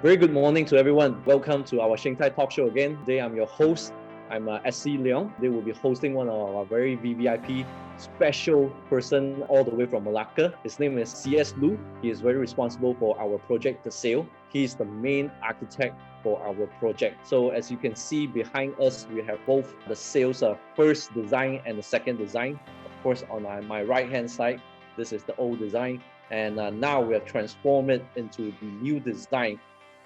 Very good morning to everyone. Welcome to our Sheng talk show again. Today I'm your host. I'm SC Leong. They will be hosting one of our very VVIP special person all the way from Malacca. His name is CS Loo. He is very responsible for our project, The Sail. He is the main architect for our project. So as you can see behind us, we have both the sails first design and the second design. Of course, on my right hand side, this is the old design. And now we have transformed it into the new design,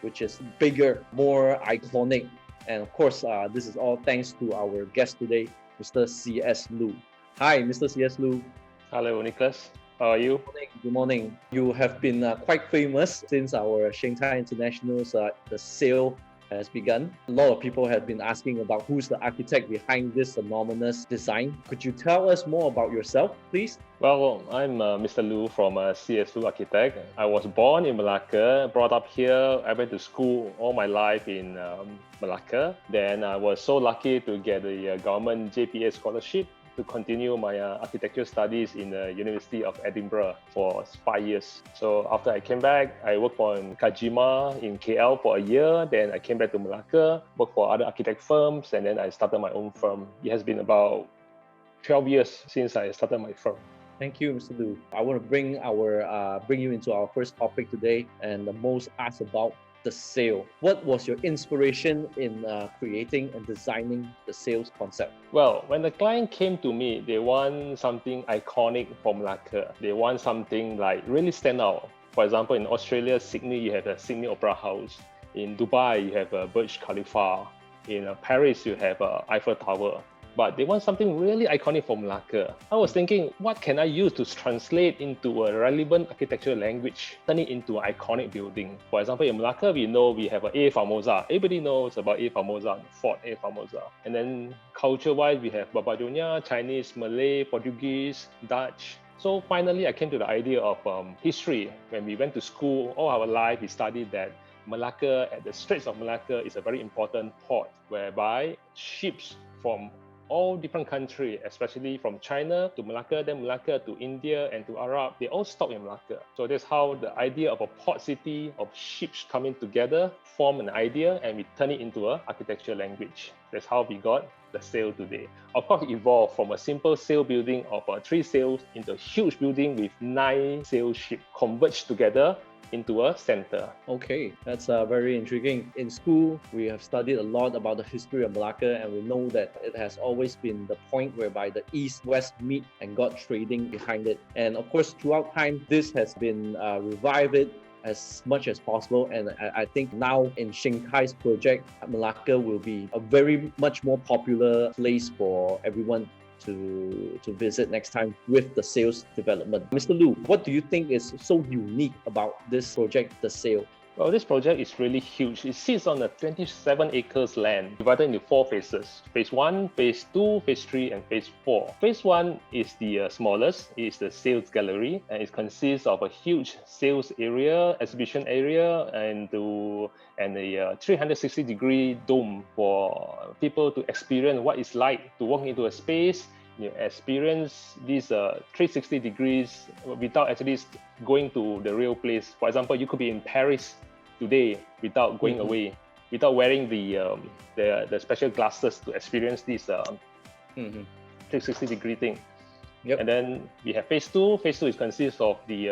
which is bigger, more iconic. And of course, this is all thanks to our guest today, Mr. CS Loo. Hi, Mr. CS Loo. Hello, Nicholas. How are you? Good morning. You have been quite famous since our Shanghai International's the Sail has begun. A lot of people have been asking about who's the architect behind this anonymous design. Could you tell us more about yourself, please? Well, I'm Mr. Loo from CS Loo Architect. I was born in Malacca, brought up here. I went to school all my life in Malacca. Then I was so lucky to get a government JPA scholarship to continue my architecture studies in the University of Edinburgh for 5 years. So after I came back, I worked for Kajima in KL for a year. Then I came back to Malacca, worked for other architect firms, and then I started my own firm. It has been about 12 years since I started my firm. Thank you, Mr. Loo. I want to bring you into our first topic today, and the most asked about the sail. What was your inspiration in creating and designing the sails concept? Well, when the client came to me, they want something iconic for Malacca. They want something like really stand out. For example, in Australia, Sydney, you have the Sydney Opera House. In Dubai, you have Burj Khalifa. In Paris, you have Eiffel Tower. But they want something really iconic for Malacca. I was thinking, what can I use to translate into a relevant architectural language, turn it into an iconic building? For example, in Malacca, we know we have A Famosa. Everybody knows about A Famosa, Fort A Famosa. And then culture-wise, we have Babadonia, Chinese, Malay, Portuguese, Dutch. So finally, I came to the idea of history. When we went to school, all our life, we studied that Malacca, at the Straits of Malacca, is a very important port whereby ships from all different countries, especially from China to Malacca, then Malacca to India and to Arab, they all stop in Malacca. So that's how the idea of a port city, of ships coming together, form an idea and we turn it into an architectural language. That's how we got the sail today. Of course, it evolved from a simple sail building of 3 sails into a huge building with 9 sail ships converged together into a center. Okay, that's very intriguing. In school, we have studied a lot about the history of Malacca, and we know that it has always been the point whereby the East-West meet and got trading behind it. And of course, throughout time, this has been revived as much as possible, and I think now in Shanghai's project, Malacca will be a very much more popular place for everyone to visit next time with the sails development. Mr. Loo, what do you think is so unique about this project, the sail? Well, this project is really huge. It sits on a 27 acres land divided into 4 phases. Phase 1, Phase 2, Phase 3, and Phase 4. Phase 1 is the smallest. It is the sales gallery, and it consists of a huge sales area, exhibition area, and a 360-degree dome for people to experience what it's like to walk into a space. You experience these 360 degrees without actually going to the real place. For example, you could be in Paris today without going away, without wearing the special glasses to experience this 360-degree thing. Yep. And then we have Phase 2. Phase 2 consists of the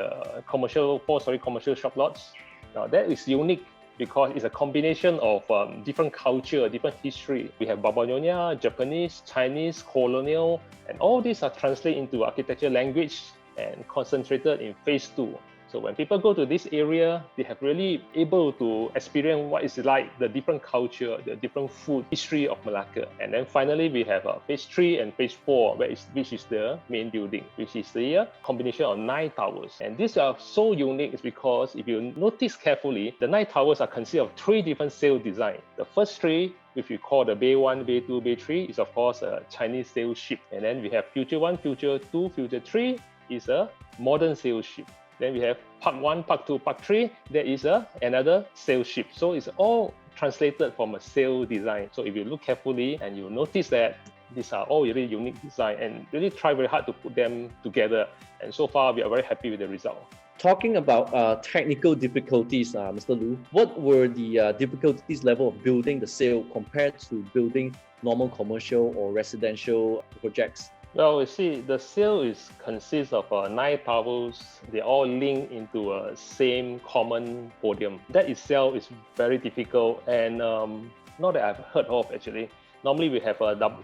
4-story commercial shop lots. Now that is unique because it's a combination of different culture, different history. We have Babylonia, Japanese, Chinese, colonial, and all these are translated into architecture language and concentrated in Phase 2. So when people go to this area, they have really able to experience what it's like, the different culture, the different food, history of Malacca. And then finally, we have Phase 3 and Phase 4, which is the main building, which is the combination of 9 towers. And these are so unique is because if you notice carefully, the 9 towers are consist of 3 different sail designs. The first 3, which we call the Bay 1, Bay 2, Bay 3, is of course a Chinese sail ship. And then we have Future 1, Future 2, Future 3 is a modern sail ship. Then we have Part 1, Part 2, Part 3. There is another sail ship. So it's all translated from a sail design. So if you look carefully and you notice that These are all really unique design and really try very hard to put them together. And so far, we are very happy with the result. Talking about technical difficulties, Mr. Loo, what were the difficulties level of building the Sail compared to building normal commercial or residential projects? Well, you see, the Sail consists of 9 towers. They all link into a same common podium. That itself is very difficult and not that I've heard of actually. Normally we have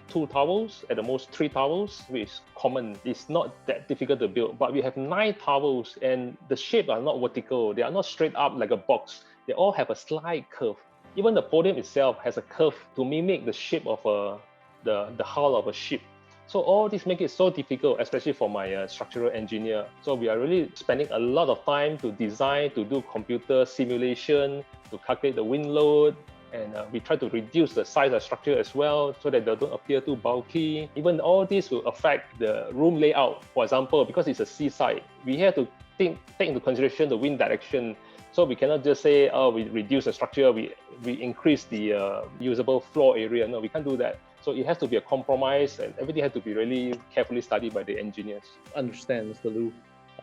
2 towers, at the most 3 towers, which is common. It's not that difficult to build, but we have 9 towers and the shape are not vertical. They are not straight up like a box. They all have a slight curve. Even the podium itself has a curve to mimic the shape of the hull of a ship. So all this make it so difficult, especially for my structural engineer. So we are really spending a lot of time to design, to do computer simulation, to calculate the wind load, and we try to reduce the size of structure as well so that they don't appear too bulky. Even all this will affect the room layout. For example, because it's a seaside, we have to take into consideration the wind direction. So we cannot just say, oh, we reduce the structure, we increase the usable floor area. No, we can't do that. So it has to be a compromise and everything has to be really carefully studied by the engineers. Understand, Mr. Loo.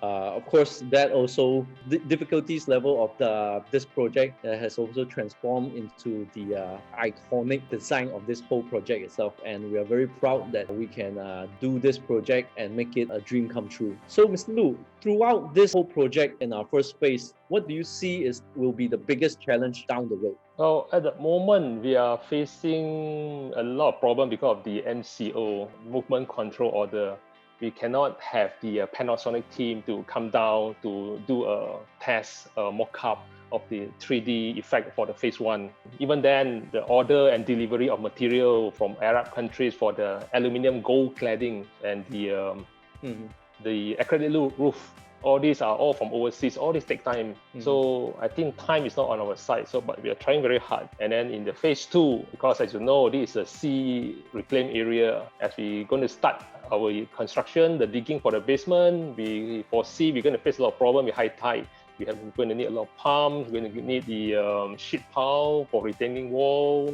Of course, that also the difficulties level of this project has also transformed into the iconic design of this whole project itself, and we are very proud that we can do this project and make it a dream come true. So, Mr. Loo, throughout this whole project in our first phase, what do you see will be the biggest challenge down the road? Well, at the moment, we are facing a lot of problems because of the MCO, Movement Control Order. We cannot have the Panasonic team to come down to do a test, a mock-up of the 3D effect for the phase 1. Even then, the order and delivery of material from Arab countries for the aluminium gold cladding and the acrylic roof, all these are all from overseas. All this take time. So I think time is not on our side. But we are trying very hard. And then in the phase 2, because as you know, this is a sea reclaimed area. As we're going to start our construction, the digging for the basement, we foresee we're going to face a lot of problems with high tide. We're going to need a lot of pumps. We're going to need the sheet pile for retaining wall.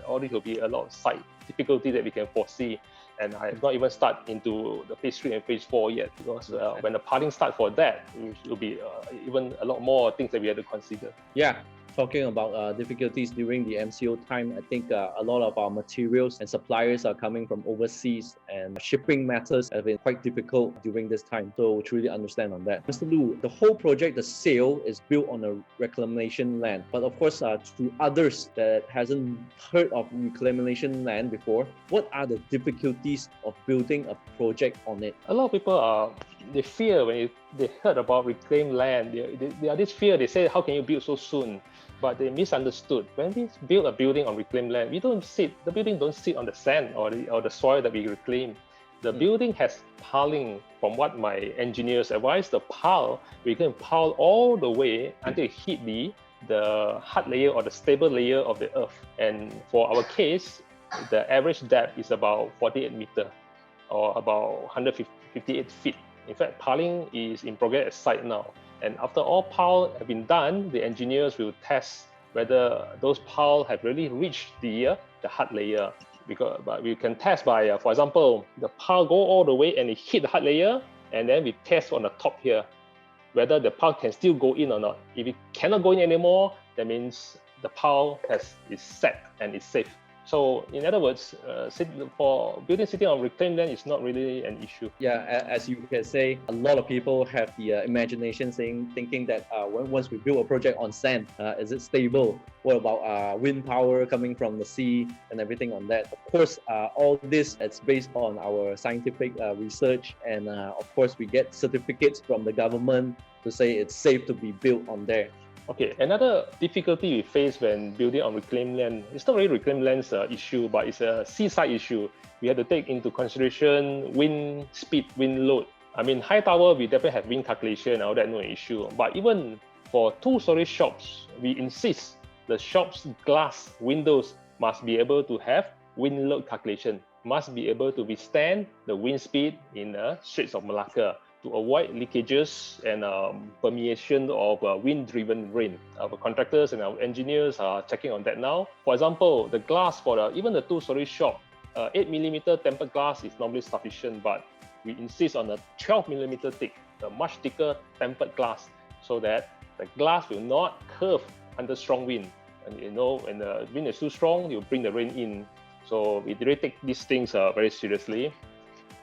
All this will be a lot of site difficulties that we can foresee. And I have not even started into the phase 3 and phase 4 yet, because when the piling starts for that, it will be even a lot more things that we have to consider. Yeah. Talking about difficulties during the MCO time, I think a lot of our materials and suppliers are coming from overseas, and shipping matters have been quite difficult during this time. So truly understand on that. Mr. Loo, the whole project, the Sail, is built on a reclamation land. But of course, to others that hasn't heard of reclamation land before, what are the difficulties of building a project on it? A lot of people they fear when they heard about reclaimed land. They are this fear. They say, how can you build so soon? But they misunderstood. When we build a building on reclaimed land, the building don't sit on the sand or the soil that we reclaim. The building has piling. From what my engineers advise, the pile, we can pile all the way until it hit the hard layer or the stable layer of the earth. And for our case, the average depth is about 48 meters or about 158 feet. In fact, piling is in progress at site now. And after all piles have been done, the engineers will test whether those piles have really reached the hard layer. But we can test by, for example, the pile go all the way and it hit the hard layer, and then we test on the top here whether the pile can still go in or not. If it cannot go in anymore, that means the pile is set and is safe. So in other words, for building sitting on reclaimed land is not really an issue. Yeah, as you can say, a lot of people have the imagination thinking that once we build a project on sand, is it stable? What about wind power coming from the sea and everything on that? Of course, all this is based on our scientific research, and of course we get certificates from the government to say it's safe to be built on there. Okay, another difficulty we face when building on reclaimed land, it's not really reclaimed land's issue, but it's a seaside issue. We have to take into consideration wind speed, wind load. I mean, high tower, we definitely have wind calculation and all that, no issue. But even for 2-story shops, we insist the shop's glass windows must be able to have wind load calculation, must be able to withstand the wind speed in the Straits of Malacca, to avoid leakages and permeation of wind-driven rain. Our contractors and our engineers are checking on that now. For example, the glass for even the 2-story shop, 8mm tempered glass is normally sufficient, but we insist on a 12mm thick, a much thicker tempered glass, so that the glass will not curve under strong wind. And when the wind is too strong, you bring the rain in. So we really take these things very seriously.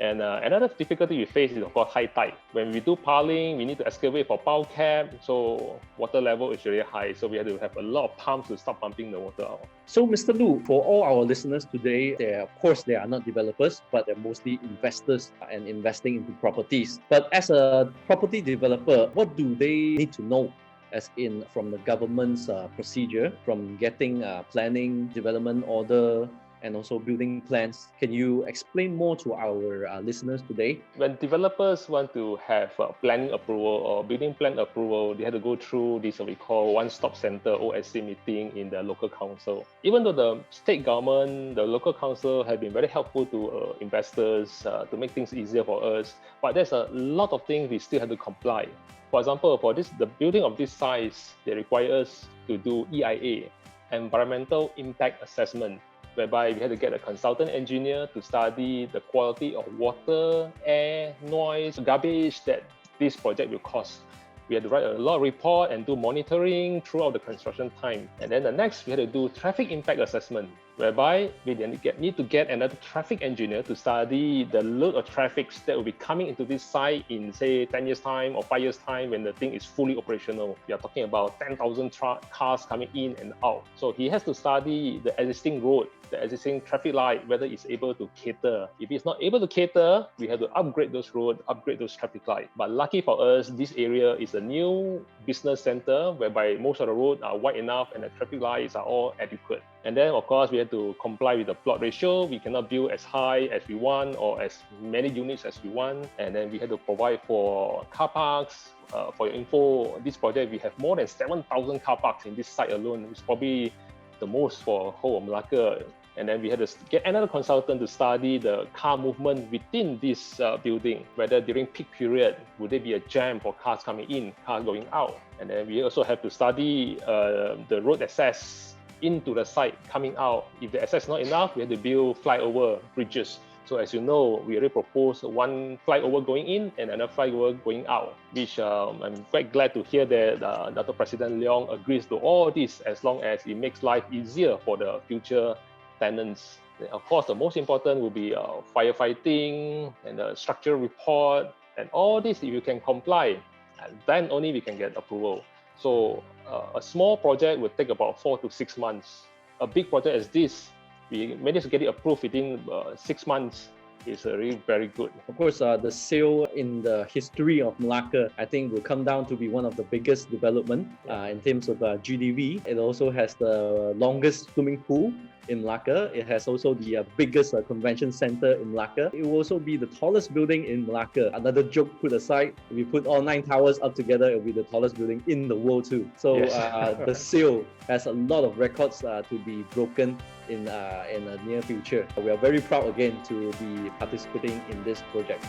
And another difficulty we face is, of course, high tide. When we do piling, we need to excavate for pile cap, so water level is really high. So we have to have a lot of pumps to start pumping the water out. So, Mr. Loo, for all our listeners today, of course, they are not developers, but they're mostly investors and investing into properties. But as a property developer, what do they need to know? As in from the government's procedure, from getting planning, development order, and also building plans. Can you explain more to our listeners today? When developers want to have planning approval or building plan approval, they have to go through this what we call one-stop center OSC meeting in the local council. Even though the state government, the local council have been very helpful to investors to make things easier for us, but there's a lot of things we still have to comply. For example, for the building of this size, they require us to do EIA, Environmental Impact Assessment, whereby we had to get a consultant engineer to study the quality of water, air, noise, garbage that this project will cause. We had to write a lot of report and do monitoring throughout the construction time. And then the next, we had to do traffic impact assessment, whereby we need to get another traffic engineer to study the load of traffic that will be coming into this site in, say, 10 years' time or 5 years' time when the thing is fully operational. We are talking about 10,000 cars coming in and out. So he has to study the existing road, the existing traffic light, whether it's able to cater. If it's not able to cater, we have to upgrade those roads, upgrade those traffic lights. But lucky for us, this area is a new business center whereby most of the roads are wide enough and the traffic lights are all adequate. And then, of course, we have to comply with the plot ratio. We cannot build as high as we want or as many units as we want. And then we have to provide for car parks. For your info, this project, we have more than 7,000 car parks in this site alone. It's probably the most for whole of Melaka. And then we had to get another consultant to study the car movement within this building, whether during peak period, would there be a jam for cars coming in, cars going out. And then we also have to study the road access into the site coming out. If the access is not enough, we have to build flyover bridges. So as you know, we already proposed one flyover going in and another flyover going out, which I'm quite glad to hear that Dr. President Leong agrees to all this as long as it makes life easier for the future tenants. Of course, the most important will be firefighting and the structural report and all this. If you can comply, and then only we can get approval. So a small project will take about 4 to 6 months. A big project as this, we managed to get it approved within 6 months. Is really very good. Of course, the Sail in the history of Melaka, I think will come down to be one of the biggest development in terms of GDV. It also has the longest swimming pool in Melaka. It has also the biggest convention center in Melaka. It will also be the tallest building in Melaka. Another joke put aside, if we put all 9 towers up together, it will be the tallest building in the world too. So yes. The Sail has a lot of records to be broken in the near future. We are very proud again to be participating in this project.